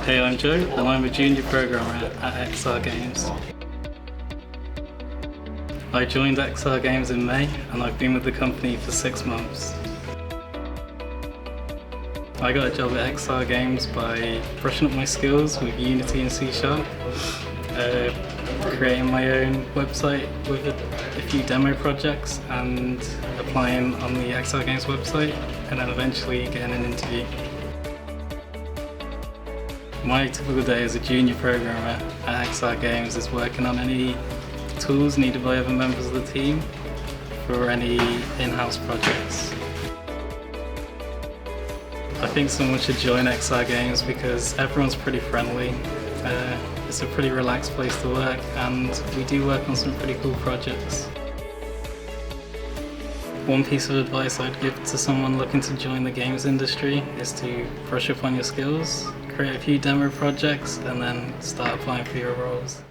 Hey, I'm Joe and I'm a junior programmer at XR Games. I joined XR Games in May and I've been with the company for 6 months. I got a job at XR Games by brushing up my skills with Unity and C#, creating my own website with a few demo projects and applying on the XR Games website, and then eventually getting an interview. My typical day as a junior programmer at XR Games is working on any tools needed by other members of the team for any in-house projects. I think someone should join XR Games because everyone's pretty friendly. It's a pretty relaxed place to work and we do work on some pretty cool projects. One piece of advice I'd give to someone looking to join the games industry is to brush up on your skills, create a few demo projects and then start applying for your roles.